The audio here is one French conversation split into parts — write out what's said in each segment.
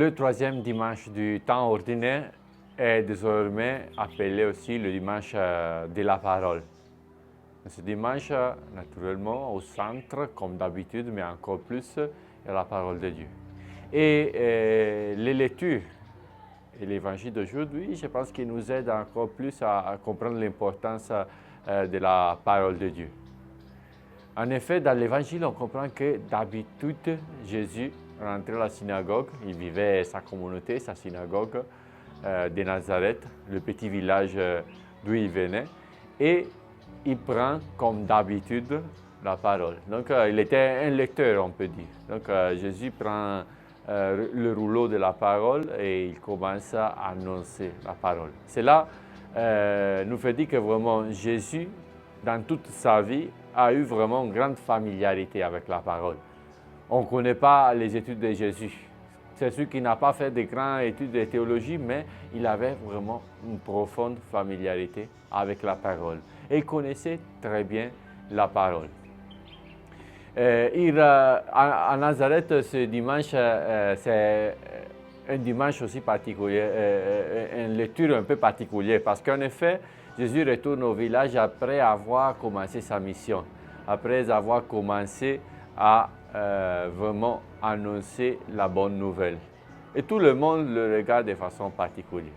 Le troisième dimanche du temps ordinaire est désormais appelé aussi le dimanche de la parole. Ce dimanche, naturellement, au centre, comme d'habitude, mais encore plus, est la parole de Dieu. Et les lectures et l'évangile d'aujourd'hui, je pense qu'il nous aide encore plus à comprendre l'importance de la parole de Dieu. En effet, dans l'évangile, on comprend que d'habitude, Jésus rentrait à la synagogue, il vivait sa communauté, sa synagogue de Nazareth, le petit village d'où il venait, et il prend comme d'habitude la parole. Donc, il était un lecteur, on peut dire. Donc, Jésus prend le rouleau de la parole et il commence à annoncer la parole. Cela nous fait dire que vraiment Jésus, dans toute sa vie, a eu vraiment une grande familiarité avec la parole. On ne connaît pas les études de Jésus. C'est celui qui n'a pas fait de grandes études de théologie, mais il avait vraiment une profonde familiarité avec la parole. Et il connaissait très bien la parole. À Nazareth, ce dimanche, c'est un dimanche aussi particulier, une lecture un peu particulière, parce qu'en effet, Jésus retourne au village après avoir commencé sa mission, après avoir commencé à vraiment annoncer la bonne nouvelle. Et tout le monde le regarde de façon particulière.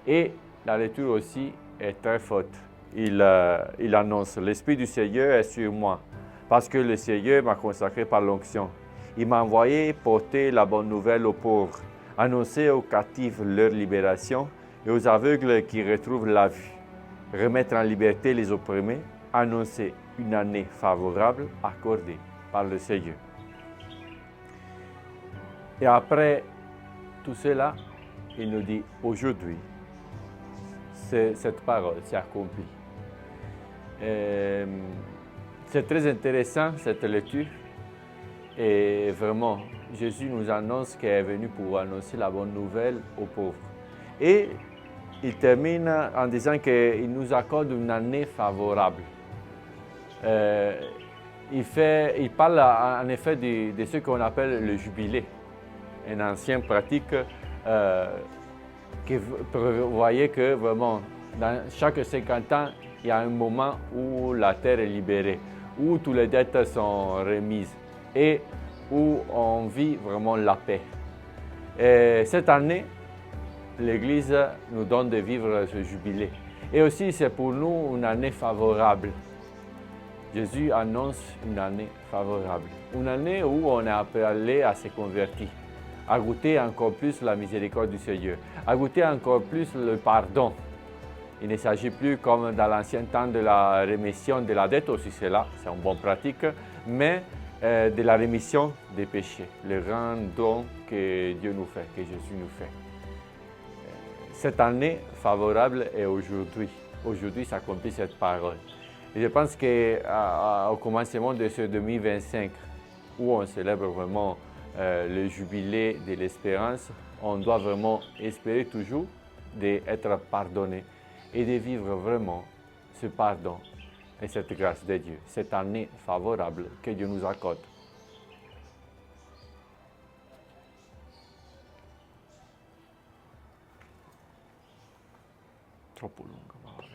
Et la lecture aussi est très forte. Il annonce « L'Esprit du Seigneur est sur moi, parce que le Seigneur m'a consacré par l'onction. Il m'a envoyé porter la bonne nouvelle aux pauvres, annoncer aux captifs leur libération et aux aveugles qui retrouvent la vue, remettre en liberté les opprimés, annoncer une année favorable accordée par le Seigneur. » Et après tout cela, il nous dit « Aujourd'hui, cette parole s'est accomplie. » C'est très intéressant cette lecture et vraiment Jésus nous annonce qu'il est venu pour annoncer la bonne nouvelle aux pauvres. Et il termine en disant qu'il nous accorde une année favorable. Il parle en effet de ce qu'on appelle le jubilé, une ancienne pratique qui prévoyait que vraiment dans chaque 50 ans, il y a un moment où la terre est libérée, où toutes les dettes sont remises et où on vit vraiment la paix. Et cette année, l'Église nous donne de vivre ce jubilé. Et aussi, c'est pour nous une année favorable. Jésus annonce une année favorable. Une année où on est appelé à se convertir, à goûter encore plus la miséricorde du Seigneur, à goûter encore plus le pardon. Il ne s'agit plus comme dans l'ancien temps de la rémission de la dette, aussi cela, c'est une bonne pratique, mais de la rémission des péchés, le grand don que Dieu nous fait, que Jésus nous fait. Cette année favorable est aujourd'hui. Aujourd'hui s'accomplit cette parole. Et je pense qu'au commencement de ce 2025, où on célèbre vraiment le jubilé de l'espérance, on doit vraiment espérer toujours d'être pardonné et de vivre vraiment ce pardon et cette grâce de Dieu, cette année favorable que Dieu nous accorde. Troppo lungo.